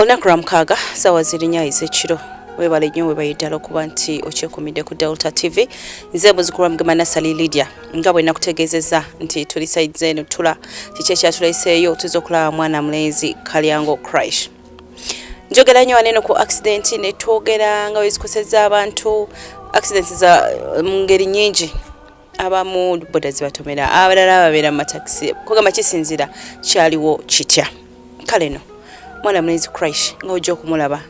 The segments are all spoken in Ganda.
Olunaku lwa mukaaga ssaawa ziri nnya ez'ekiro webale nnyo webayidala okuba nti okyekumidde ku Delta TV nze muzukulu wa Mugema Nasali Lydia nga bwe nakutegeezezza nti tuli side eno tula kiki ekyatuleeseeyo tuza okulaba mwana mulenzi Kalyango crash. Njogera nnyo waneno ku accident ne twogera nga wezikosezza abantu accident za mu ngeri nnyingi abamu boda zibatomera abalala babeera mu mataxi kugamba kisinzira kyaliwo kitya kale no mwana mulenzi crash nga ojja okumulaba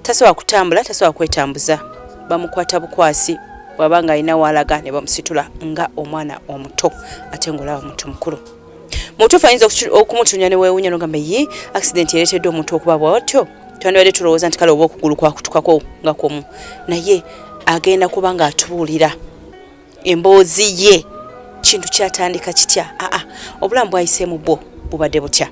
tasobola kutambula tasobola kwetambuza bamukwata bukwasi bwabanga alina walaga ne bamusitula nga omwana omuto ate ng'olaba omuntu mukulu mutuufu ayinza okumutunya ne weewunya n'ogamba ye accident ereetedde omuntu okuba bw'atyo twandibadde tulowooza nti kale oba okugulu kwakutukako nga kwomu naye agenda kuba ng'atubuulira emboozi ye kintu kyatandika kitya obulamu bwayiseemu bwo bubadde butya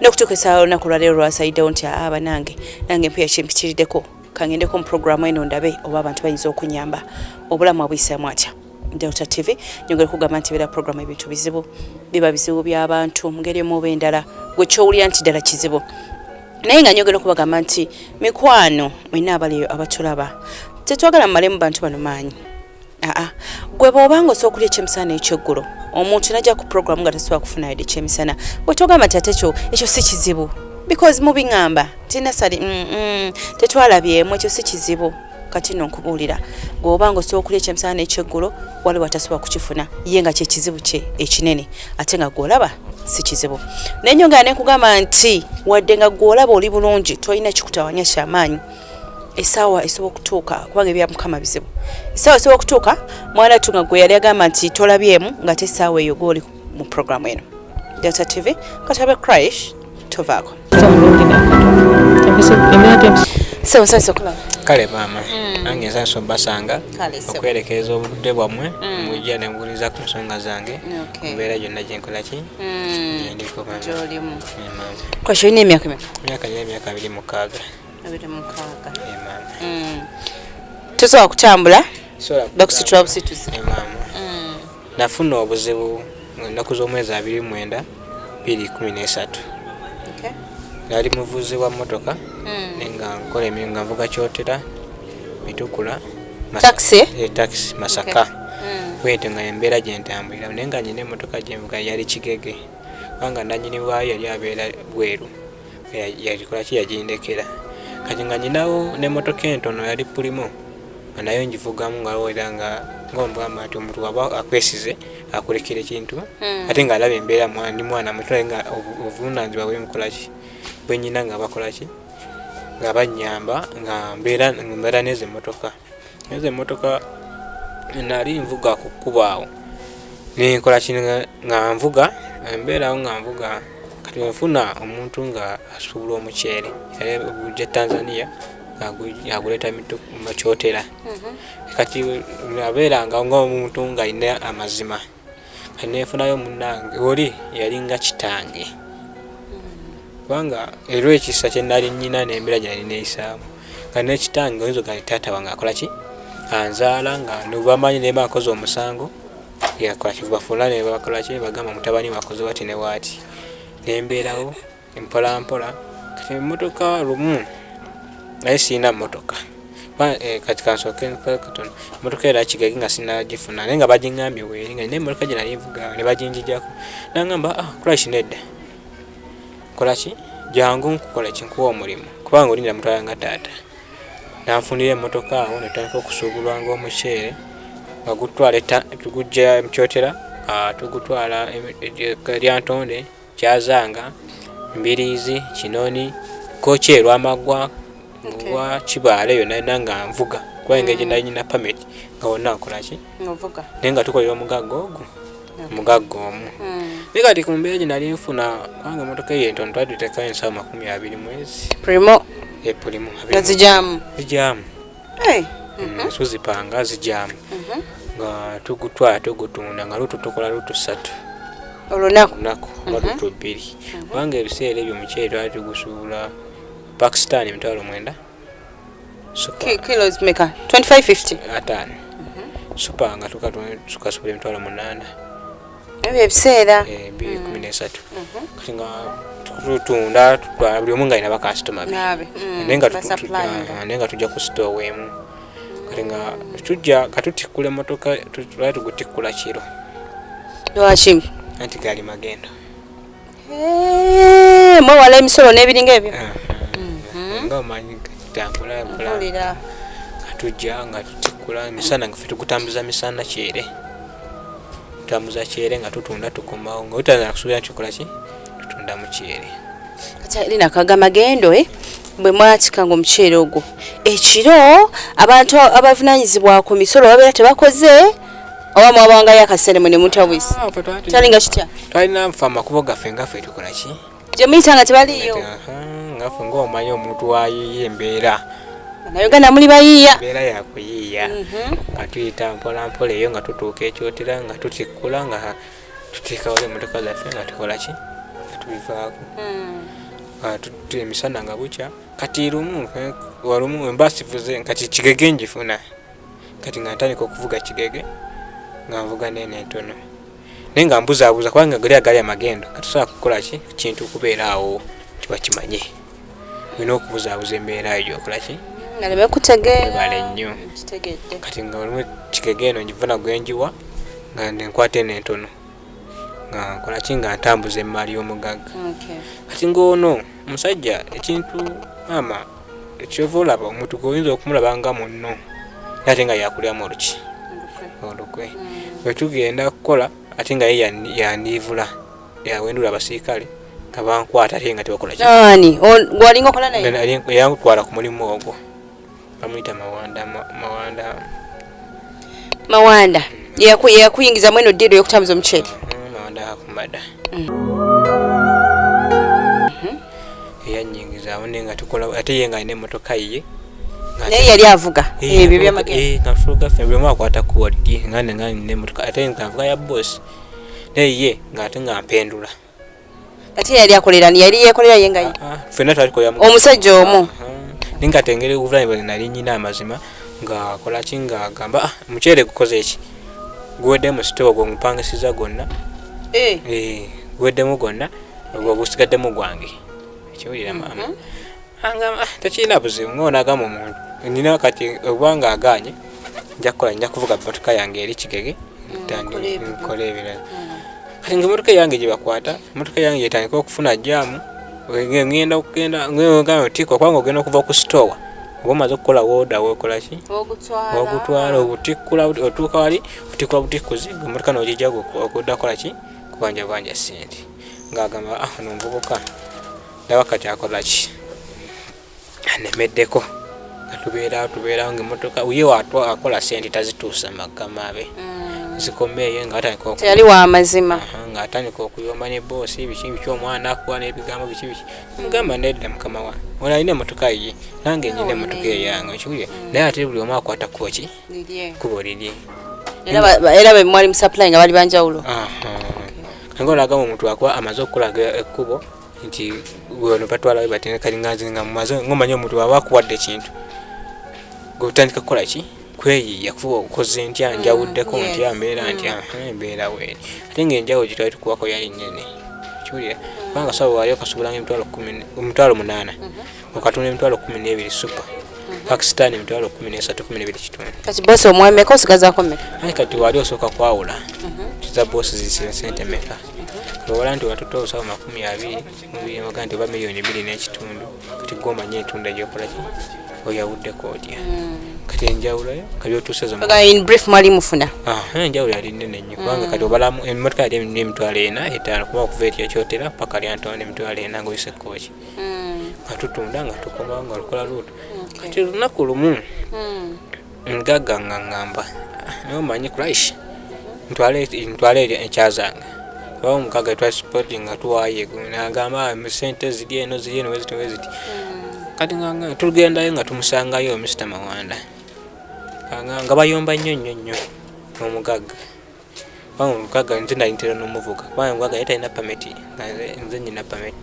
n'okutuuka essaawa olunaku lwaleero lwasayiddewo nti banange nange mpeya kimpitiriddeko kangendeko mu programu eno ndabe oba abantu bayinza okunyamba obulamu abuyisaamu atya. Delta TV nyongera kugamba nti beera programu ebintu bizibu biba bizibu by'abantu mu ngeri emu oba endala gwe kyowulira nti ddala kizibu naye nga nyongera okubagamba nti mikwano mwenna abaliyo abatulaba tetwagala mumalemu bantu bano maanyi gwe bw'obanga osobola okulya ekyemisana ekyeggulo omuntu najja ku programu nga tasobola kufuna yadde ekyemisana bwe togamba nti ate ekyo si kizibu because mubiŋŋamba tinasali tetwalabyemu ekyo si kizibu kati nno nkubuulira bw'obanga osobola okulya ekyemisana ekyeggulo waliwo atasobola kukifuna ye nga kyekizibu kye ekinene ate nga gw'olaba si kizibu naye nyongera ne nkugamba nti wadde nga gw'olaba oli bulungi tolina kikutawanya kyamaanyi essaawa esobola okutuuka kubanga ebya mukama bizibu essaawa esobola okutuuka mwana tunga gwe yali agamba nti tolabyemu nga te essaawa eyo gw'oli mu programu eno Delta TV katabe crash tovaako kale maama nange nsanyusa obbasanga okwerekereza obudde bwammwe mujja ne mbuuliza ku nsonga zange mbeera gyonna gyenkola ki gyendiko gyolimu crash olina emyaka myaka 26 tosobola kutambula bakusitula busituzi nafuna obuzibu ennaku z'omwezi 29 2013 nali muvuzi wa mmotoka nenga nkola emirimu nga nvuga kyotera mitukula taxi Masaka bwete nga embeera gyentambulira naye nga nyina emmotoka gyenvuga yali kigege kubanga nanyini waayo yali abeera bweru yagikola ki yagindekera kati nga nyinawo n'emmotoka entono yali pulimu nayo ngivugamu nga lowera nga ng'omugamba nti omuntu waba akwesize akulekera ekintu ate nga alaba embeera ni mwana muto nga obuvunaanyizibwa bwemukola ki bwenyina nga bakola ki nga bannyamba nga mbeera n'ezo emmotoka nali nvuga ku kkubo awo nenkola ki nga nvuga embeerawo nga nvuga kati nfuna omuntu nga asuubula omuceere yali Tanzania aguleeta mu kyotera kati abeeranga ng'omuntu ng'alina amazima kati neefunayo munnange oli yali nga kitange kubanga era ekisa kye nali nnyina n'embeera gye nali neeyisaamu kati n'ekitange oyinza oga taata wange akola ki anzaala nga nebamanyi ne bakoze omusango yakola ki bafuula ne bakola ki bagamba mutabani wakoze wati ne waati nembeerawo empolampola kati emmotoka lumu naye siina mmotoka kati kansooke katono emmotoka era kigege nga sinagifuna naye nga bagiŋŋambye weeri nga nina emmotoka gye nali nvuga ne baginjijjako nangamba crash nedda kola ki jangu nkukola kinkuwa omulimu kubanga olinda mutwala nga taata nanfunira emmotoka awo netandika okusuubulwa ng'omuceere nga gutwala tugujja mukyotera tugutwala lyantonde kyazanga mbiriizi kinoni kokyerwa amagwa wa kibaale yonna nanga nvuga kuba engeri gye nalina permit nga wonna nkola ki naye nga tukolera omugagga omu naye kati ku mbeera gye nali nfuna kubanga emmotoka eyo entono twaduteka ensaawa 20 mwezi pulimu zijaamu suzipanga zijaamu nga tugutwala tugutunda nga lututukola lutu 3 olunaku lutu 2 kubanga ebiseera ebyo omuceere twali tugusuubula Pakistan emitwalo 9 kilos meka 2550 atano super nga tukasuubula emitwalo 8 ebiseera 2013 kati nga tutunda buli omu nga alina bakasitoma be naye nga tujja ku sitoowa emu kati nga tujja katutikkula emmotoka tulaba tugutikkula kiro lwaki anti gali magendo mwewala emisolo n'ebiringa ebyo nga omanyi tambula tujja nga tutikkula emisana nga ffe tugutambuza misana kyere tutambuza kyere nga tutunda tukomawo nga utaza kusuubira nti tukola ki tutunda mukyere kati erina kaga magendo bwe mwatika nga omukyere ogwo ekiro abantu abavunaanyizibwa ku misolo babeera tebakoze oba mwabangayo akaseera mwe ne mutabwisa kyalinga kitya twalina nfe amakubo gaffe ngaffe tukola ki gye muyita nga tebaliyo ngaffe ngaomanyi omuntu wayiiya embeera Uganda muli bayiiya embeera yakuyiiya nga tuyita mpola mpola eyo nga tutuuka ekyotera nga tutikkula nga tuteekawo emmotoka zaffe nga tukola ki nga tubivaako emisana nga bukya kati walumu embasivuze kati kigege njifuna kati nga ntandika okuvuga kigege nga nvuga nene ntono naye nga mbuzaabuza kubanga gali agali amagendo katusobola kukola ki kintu okubeeraawo tibakimanye olina okubuzaabuza embeera eyo gyokola ki nga nebekutegeera bale nnyo kati nga olumu kigege eno njivuna gwenjiwa nga nenkwata eno entono nga nkola ki nga ntambuza emmali y'omugagga kati ngaono omusajja ekintu maama ekyova olaba omuntu goyinza okumulaba nga munno ate nga yakulyamu olukwe wetugenda kukola ate nga ye yandiivula yawendula abasirikale nga bankwata ate nga tebakola ani gwalinga okola naye yantwala ku mulimu ogwo bamuyita mawanda yakuyingiza mweno ddiiro y'okutambuza omuceere mawanda akumada eyanyingiza awo nga tukola ate ye nga alina emmotoka ye naye yali avuga ebyo byamagendo nga tufuga ffe buli omu akwata kuwalidye nga nina emmotoka ate nga nvuga ya boosi naye ye nga ate nga mpendula ate yali yekolera ye nga ye ffenna twalikoleramu omusajja omu naye nga tengeri obuvunanyizibwa nali nyina amazima nga akola ki nga agamba omuceere gukoze eki guwedde mu sitoowa gwe ngupangisiza gwonna guweddemu gwonna ogwo gusigaddemu gwange ekiwulira maama angamba tekirina buzibu ngaonagamba omuntu nina kati obanga aganye nja kuvuga emmotoka yange eri kigege nkola ebirala kati nga emmotoka yange gye bakwata emmotoka yange yetandika okufuna jaamu ngenda okugenda otiikwa kubanga ogenda okuva ku sitoowa oba omaze okukola wooda weekola ki ogutwala obutikkula otuuka wali otikkula butikkuzi emmotoka n'ogijja okudda kola ki kubanja ssente ng'agamba ono omuvubuka ndaba kati akola ki anemeddeko nga tubeerawo ng'emmotoka ye akola ssente tazituusa magama be zikomeeyo teyali wa mazima ng'atandika okuyomba ne boosi biki omwana akuwa n'ebigambo biki mugamba nedda mukama wa ono alina emmotoka ye nange nyina emmotoka eyange ekiwulira naye ate buli omu akwata kkoki kubo lirye era be mwali musupply nga bali banjawulo nga olagamba omuntu akuba amaze okukolaga ekkubo nti ono batwalawe batenekalinganzi nga mumaze ng'omanyi omuntu waba akuwadde ekintu gweotandika kukola ki kweyiiya kufuba okukoze ntya njawuddeko ntya mbeera ntya embeera weeri ate ng'enjawulo gye twali tukuwako yali nnene kiwulira kubanga sawa wali okasobolanga emitwalo 8 okatunda emitwalo 12 super Pakistan emitwalo 13-12 kitundu kati bosi omwameka osigazaako mmeka aye kati wali osooka kwawula kiza bosi zisira sente meka obola nti watuta obusawo 20 oga nti oba $2.5 kati gw'omanya entunda gyokola ki oyawuddeko otya kati enjawulo kati otuuseza in brief mwali mufuna enjawulo yali nnene nnyo kubanga kati obalamu emmotoka yali emitwalo 4 kuba okuva etyakyotera paka lyantonda emitwalo 4 ng'oyise kooki nga tutunda nga tukomawo nga lukola luuto kati olunaku lumu ngagga nga ŋŋamba naye omanyi Christ ntwale ekyazange oba omukaga etwa spoti nga tuwaaye nagamba sente ziri eno weziti kati tugendayo nga tumusangayo Mr. Mawanda nga bayomba nnyo n'omugagga kubanga omugagga nze nali ntera n'omuvuga kubanga omugagga yetalina pameti nze nyina pameti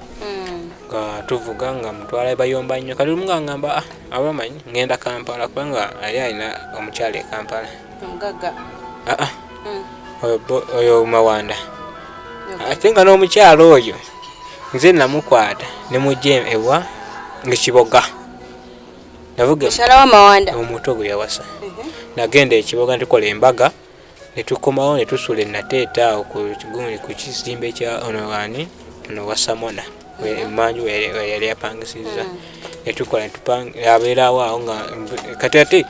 nga tuvuga nga mutwala bayomba nnyo kati lumu nga ngamba abamanyi ngenda Kampala kubanga ali alina omukyala e Kampala omugagga oyo Mawanda ate nga n'omukyalo oyo nze namukwata ne mujja ewa ng'ekiboga navuga mukyala wa Mawanda omuto gwe yawasa nagenda ekiboga ntukola embaga ne tukomawo ne tusula ennateeta awo ku kizimbe kya ono wa Samona emanju yali yapangisiza ne tukola abeerawo awo nga kati ate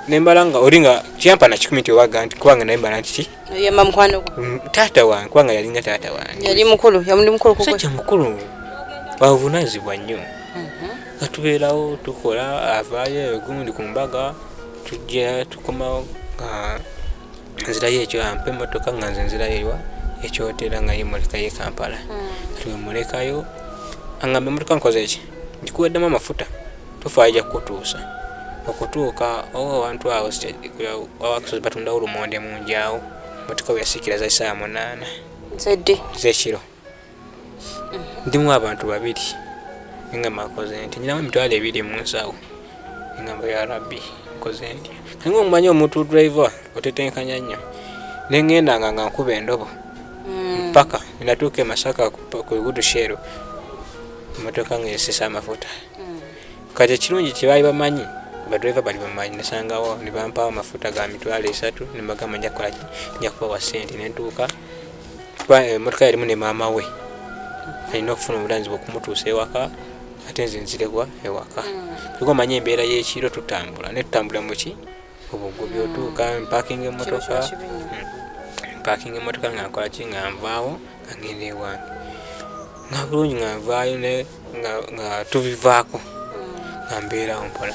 nembala nga oli nga kyampa na 10 owaga nti kubanga naye mbala nti yemba mukwano gwo taata wange kubanga yalinga taata wange yali mukulu yamundi mukulu kuko sajja mukulu bavunaanyizibwa nnyo nga tubeerawo tukola avaayo gundi ku mbaga tujja tukomawo nga nzirayo ekyo ampa emmotoka nga nze nzirayo ekyotera nga yemulekayo Kampala tuwemulekayo angamba emmotoka nkoze eki ndikuweddemu amafuta tufaayo ja kukutuusa okutuuka abantu awo awakusozi batundawo lumonde munjaawo emmotoka we yasiikira za 8 z'ekiro ndimu abantu 2 nga makoze nti nyinamu emitwalo 2 mu nsawo ngamba ya rabbi koze nti nga omumanyi omuntu driver otetenkanya nnyo nengenda nga nkuba endobo mpaka natuuka e Masaka ku Gudu Shero emmotoka nga esisa amafuta kati ekirungi kye baali bamanyi badriver bali bamanyi nasangawo ne bampawo amafuta ga mitwalo 3 ne mbagamba nja kubawa ssente ne ntuuka emmotoka yalimu ne maama we alina okufuna obulanzi bw'okumutuusa ewaka ate nze nziregwa ewaka tukomanyi embeera y'ekiro tutambula ne tutambula muki obugubi otuuka mpakinga emmotoka nga nkola ki nga nvaawo nga ngenda ewange nga bulungi nga nvaayo nga tubivaako nga mbeerawo mpola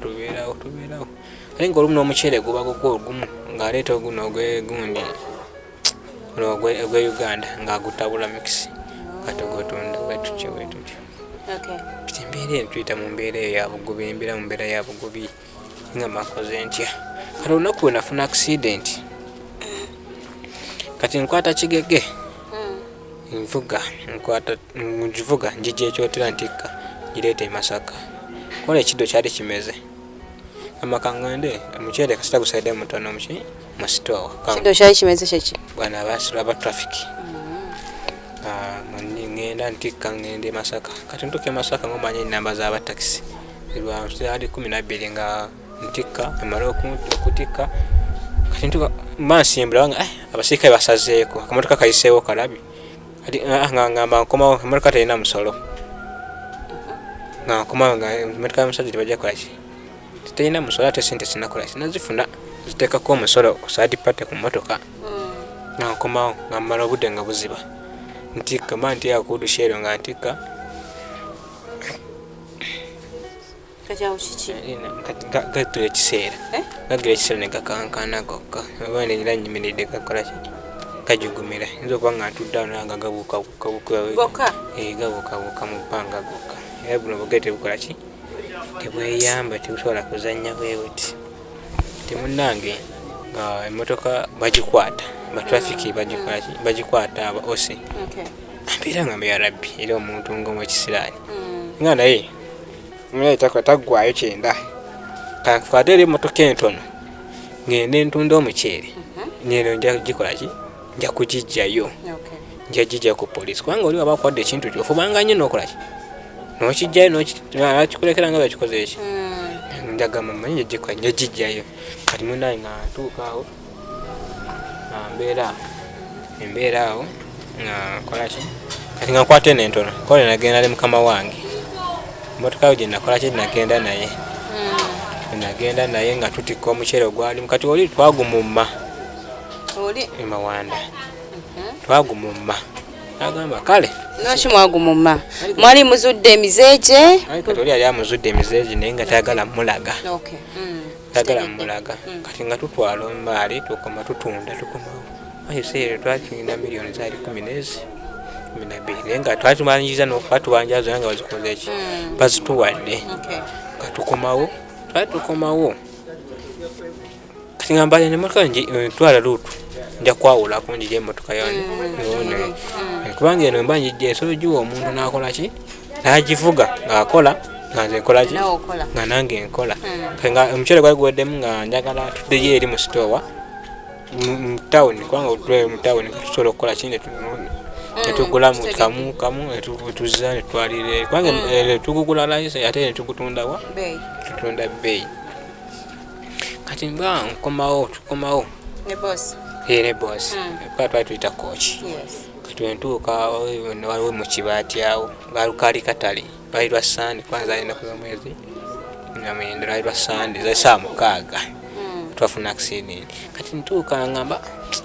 tubeerawo ate nga olumu n'omuceere guba gugwo ogumu ng'aleeta oguno ogwegundi ogwe Uganda ng'agutabula mix kati ogwotunda wetutyo kati embeera eyo tuyita mu mbeera eyo yabugubi embeera mu mbeera yabugubi nga makoze ntya kati olunaku we nafuna accident kati nkwata kigege ngivuga njijja ekyotera ntikka gireeta e Masaka kola ekiddo kyali kimeze amaka ngende omuceere kasita gusaidde mutono muki mu store ekiddo kyali kimeze kyeki bwana abasula aba traffic ngenda ntikka ngende e Masaka kati ntuuka e Masaka ngomanya enamba z'aba taxi ali 12 nga ntikka emala okutikka kati ntuuka mansimbula wanga abasirikale basazeeko akamotoka kayiseewo kalabi nga ngamba nkomawo emmotoka terina musolo nga nkomawo nga emmotoka y'omusajja tebajja kolaki terina musolo ate sente sinakola sinazifuna ziteekako omusolo osaadi pate ku mmotoka nga nkomawo nga mmala obudde nga buziba ntikka mba nti Gudu Shero nga ntikka gatula ekiseera gagira ekiseera ne gakankana gokka oba nenyira nyimiridde gakolaki gajugumira nza okuba nga ntudde nga gabuukabuuka mu bbanga gokka era buno bugere tebukolaki tebweyamba tebusobola kuzannya bwebuti temunnange nga emmotoka bagikwata batrafiki bagikwata aba ose mbeera nga ya rabbi era omuntu ng'omwekisiraani nga naye taggwayo kyenda kankwata eri emmotoka entono ngende ntunda omuceere neno nja gikolaki nja kugijjayo nja gijja ku poliisi kubanga oli waba akwadde ekintu kyofubanga nnyo n'okolaki n'okijjayo nakikulekera nga bakikoze eki njagamba manyi nja gijjayo kati munaye nga ntuukaawo embeera awo nga nkolaki kati nga nkwata eno entono kole nagenda ne mukama wange emmotoka gye nakolaki nagenda naye nga tutikka omuceere ogwalimu kati oli twagumumma Mawanda twagumumma agamba kale noki mwagumumma mwali muzudde emizeege kati oli yali amuzudde emizeege naye nga tayagala mulaga kati nga tutwala omumaali tukoma tutunda tukomawo ayiseero twatulina miliyoni zaali 12 naye nga twatubanjiza n'okubatubanjazo nga bazikoze eki bazituwadde nga tukomawo kati nga mbale nemmotoka ntwala luutu nja kwawulako njija emmotoka yone kubanga eno mba njijja ensolo giwa omuntu n'akolaki n'agivuga ng'akola nga nze nkolaki nga nange nkola nga omuceere gwali guweddemu nga njagala tuddeyo eri mu sitowa mu town kwanga utwe mu town kusobola okukola kindi netugula mu kamu netuzza netwalire kwanga tugugula layise ate netugutunda wa tutunda bei kati mba tukomawo ne boss ne boss kwa twayita coach kati wentuuka waliwo mu kibaati awo balukali katali balirwa sande kwanza alina kuza mwezi nyamende balirwa sande za saa mukaaga twafuna accident kati ntuuka ngamba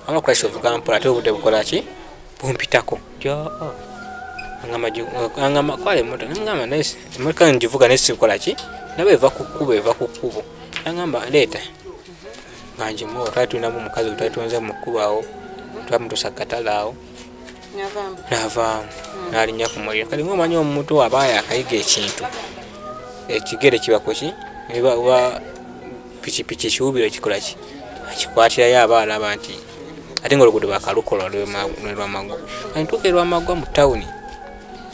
ama crash of Kampala tubudde bukola ki bumpitako ngamba kwale moto ngamba nice moto njivuga nesi bukola ki nabe eva kukubo ngamba leta nganje mo twatuna mu mukazi utatuanza mukubawo twamutusakatalaawo nava nalinya kumulira kali ngomanyi omuntu abaya akayiga ekintu ekigere kibakoki eba pichi kyubiro kikola ki akikwatira yabaana abantu ate ngolugudo bakalukola lwa mago antukerwa mago mu town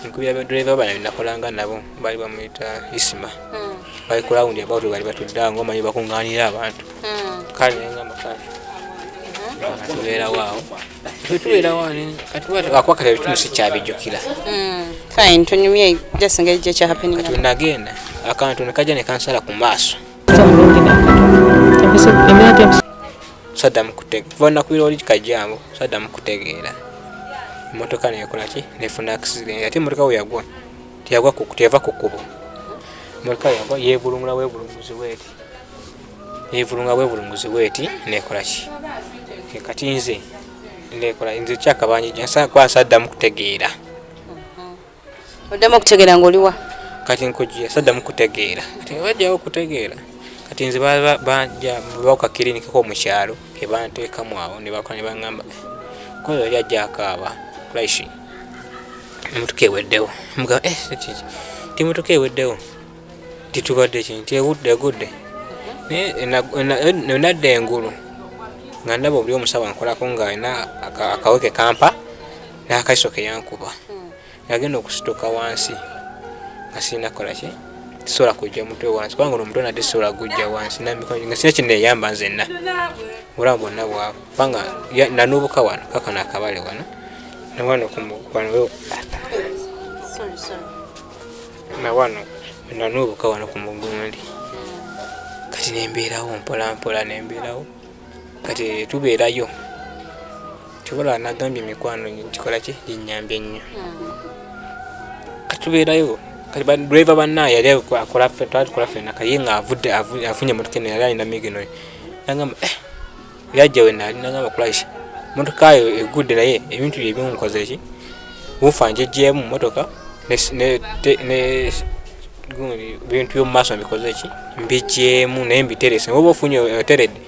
nkubya driver bana binakolanga nabo bali bamuyita isima bali kulaundi about bali batudda ngomanyi bakunganira abantu kale ngamba kale tubeera wao tubeera wao kati wakwakala bitu sikyabijjukira fine tunyumye just engage kya happening tunagenda akantu nekaja ne kansala ku maaso Saddam kutega vona kwiroli kajambo Saddam kutegeera motoka ne yakola ki nefuna accident ate motoka we yagwa kukuteva kukubo motoka yagwa yevulungula wevulunguzi weti nekola ki kati nze nekola nze kyakabanyi jansa kwa Saddam kutegeera odama kutegeera ngoliwa kati nkujja Saddam kutegeera kati wajja kutegeera kati nze bajja bawuka klinika ko mu kyalo ke banteekamu awo ne bakwana bangamba ko yajja akaaba kulaishi mutuke eweddewo mga timutuke eweddewo titubadde kintu ewudde nadde engulu nga ndaba buli omusaba nkolako nga alina akaweke kampa n'akaiso ke yankuba yagenda okusituka wansi nga sirina kola ki tisobola kujja mutwe wansi kubanga omutwe nadde sisobola gujja wansi nga sina kinneeyamba nzenna obulamu bwonna bwabwe kubanga nanuubuka wano kakano akabale wano nawano nawano nanuubuka wano ku mugundi kati nembeerawo mpolampola nembeerawo kati tubeerayo kibola nagambye mikwano kikola ki linyambye nnyo kati tubeerayo kati driver banna yali akola fena kaye nga afunye motoka eno yali alina migino nagamba yajja we nali nagamba kulaisha motoka yo egudde naye ebintu bye bimukoze ki bufanje jemu motoka ne bintu by'omumaaso mbikoze ki mbijemu naye mbiterese oba ofunye oteredde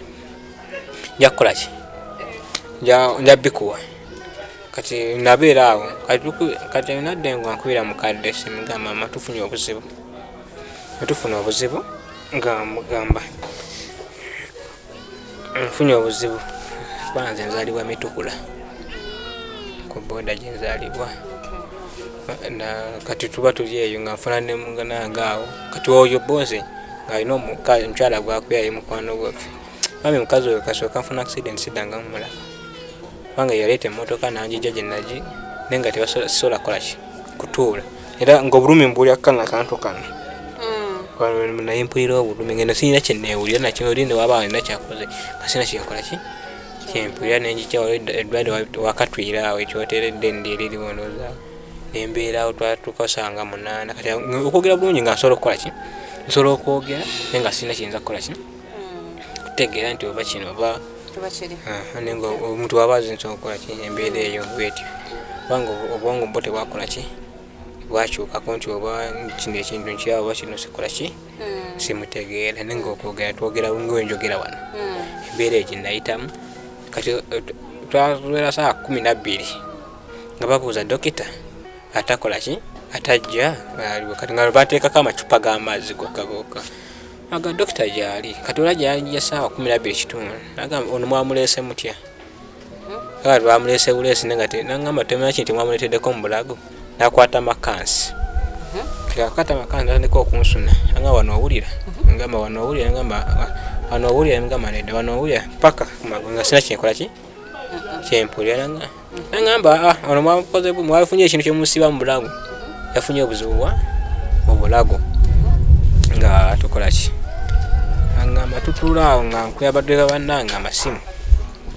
njakukola ki njabikuwa kati nabeera awo kati nadde nga nkubira mukadde simugamba mama tufuna obuzibu nga mugamba nfunye obuzibu banze nzaalibwa mitukula ku boda gye nzaalibwa kati tuba tuli eyo nga nfuna nange awo kati oyo boze ng'alina omukyala gwakuyayo mukwano gwaffe mami mukazi oyo kasooka nfuna accident sidanga mumulaba kubanga yaleeta emmotoka nanjija gye nagi naye nga tebasobola kukola ki kutuula era ng'obulumi mbulya kana kantu kano naye mpulira obulumi ngeno sirina kyenneewulira nakyo oli newaba alina kyakoze nga sirina kyenkola ki kyempulira nenjija eddwaliro wakatwira awo ekyoteredde ndi eririwo ndowooza nembeerawo tukosanga 8 kati okwogera bulungi nga nsobola okukola ki nsobola okwogera naye nga sirina kiyinza kukola ki kutegeera nti oba kino oba nenga omuntu waba azi nsobola okukola ki embeera eyo bwetyo kubanga obwongo bwo tebwakola ki bwakyukako nti oba kino ekintu nkyawo oba kino sikola ki simutegeera naye nga okwogera twogera ngawenjogera wano embeera egyo nayitamu kati twabeera saa 12 nga babuuza dokita atakola ki atajja kati nga bateekako amacupa g'amazzi gokka aga dokita gyali kati ola gyali saa 12 kitundu nagamba ono mwamuleese mutya kati bamuleese buleesi nangamba temanya kintu mwamuleeteddeko mu bulago nakwata makansi kati akwata makansi natandika okunsuna nagamba wano owulira ngamba wano owulira ngamba ano owulira emugamba nedda wano owulira paka nga sina kyenkola ki kyempulira nangamba ono mwakoze mwafunye ekintu kyemusiba mu bulago yafunye obuzibu bwa obulago nga tukola ki angamba tutulaawo nga nkuyabadde bannange amasimu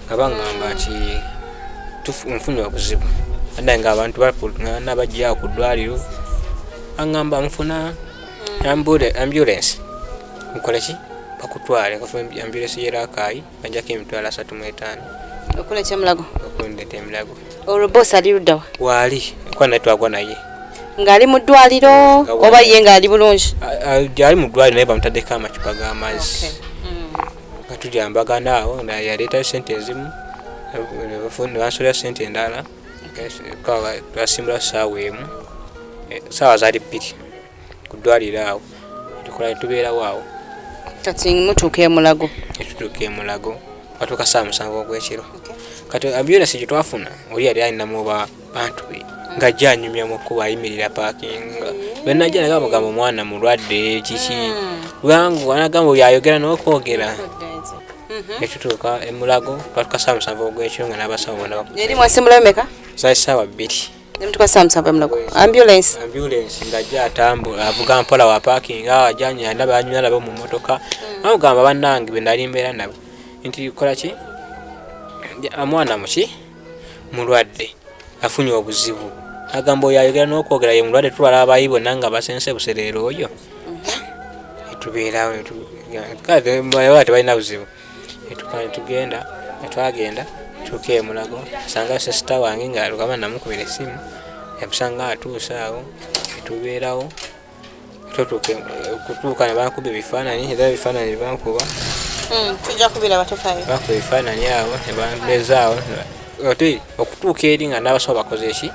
nga bangamba nti nfunye obuzibu adda nga abantu bakulungana bajja ku ddwaliro angamba nfuna ambulance nkola ki bakutwale ambulance yerakaayi banjako emitwalo 35 okola kyamulago okundeta emilago olwo bosi ali luddawa waali kwana twagwa naye ng'ali mu ddwaliro oba ye ng'ali bulungi ali mu ddwaliro naye bamutaddeko amacupa g'amazzi nga tujambagana awo yaleetayo sente ezimu nebansolera sente endala twasimbula saawa emu saawa zaali 2 ku ddwaliro awo tukola tubeerawo awo kati mutuuka emulago etutuuka emulago batuuka saa 7 ogw'ekiro kati ambulance gye twafuna oli yali alinamu bantu be ng'ajja anyumya mu kkubo ayimirira paakinga bwe najja nagamba mugamba omwana mulwadde kiki lwangu anagamba oyo ayogera n'okwogera etutuuka emulago batuuka saa 7 ogw'ekiro nga n'abasawo bona eri mwasimbulayo meka zaali saawa 2 nemutuuka saa 7 emulago ambulance ng'ajja atambula avuga mpola wa paakinga ajjanya ndaba anyumya nabo mu mmotoka amugamba bannange be nali mbeera nabo nti kola ki omwana muki mulwadde afunye obuzibu agamba oyo ayogera n'okwogera ye mulwadde tulwala abayi bonna nga basense busereero oyo etubeerawo tebalina buzibu twagenda tuuka emulago asanga sesita wange nga lukama namukubira essimu yamusanga atuuse awo etubeerawo kutuuka ne bankuba ebifaananyi era ebifaananyi bankuba tujja kubira batokayo bakuba ebifaananyi awo ne bambezaawo oti okutuuka eri nga n'abasawo bakoze eki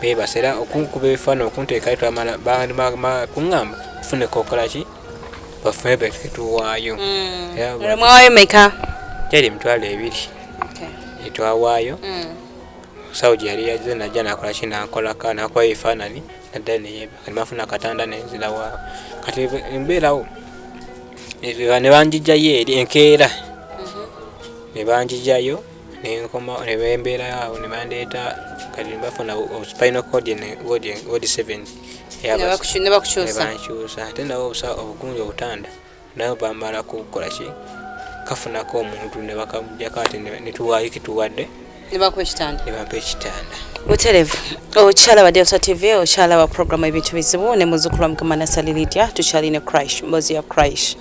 beebasera okunkuba ebifaananyi okunteekayo twamala kuŋŋamba tufuneko okola ki bafune betuwaayo mwawayo meka gyali emitwalo 2 etwawaayo sawo gye yali yaze najja nakola ki nankolaka nakubayo ebifaananyi naddala neyeba kati bafuna akatanda nenzirawo kati embeerawo ne banjijjayo eri enkeera ne banjijjayo ne bembeerayo awo ne bandeeta kati bafuna spinal cord wodi 7 ne bakukyusa ate nabo obugunji obutanda nabo bamala kukola ki kafunako omuntu ne bakamujjako ate netuwaayo kituwadde ne bakuba ekitanda buterevu okyala wa Delta TV okyala wa programu ebintu bizibu ne muzukulu Mukama Nasali Lydia tukyaline crash mbozi ya crash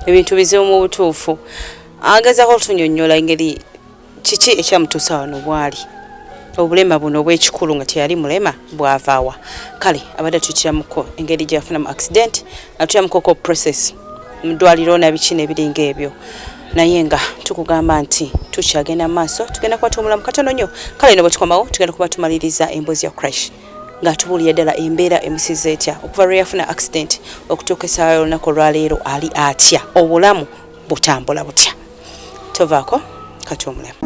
ebintu bizibu mu butuufu agezako otunyonnyola engeri kiki ekyamutuusa wano bwali obulema buno obw'ekikulu nga teyali mulema bwavaawa kale abadde tukiramuko engeri gyafunamu accident atuyamukoko process mudwaliro na biki nebiringa ebyo naye nga tukugamba nti tukyagenda maaso tugenda kwata omulamu katono nnyo kale ino bwe tukomawo tugenda kuba tumaliriza emboozi ya crash nga tubuulira ddala embeera emusiza etya okuva lwe yafuna accident okutuuka essaawa y'olunaku olwaleero ali atya obulamu butambula butya tovaako kati omulamu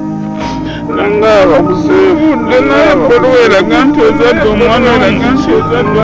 nanga abakuseebudde naye polweraga nti ozadde omwana eraga nti ozadde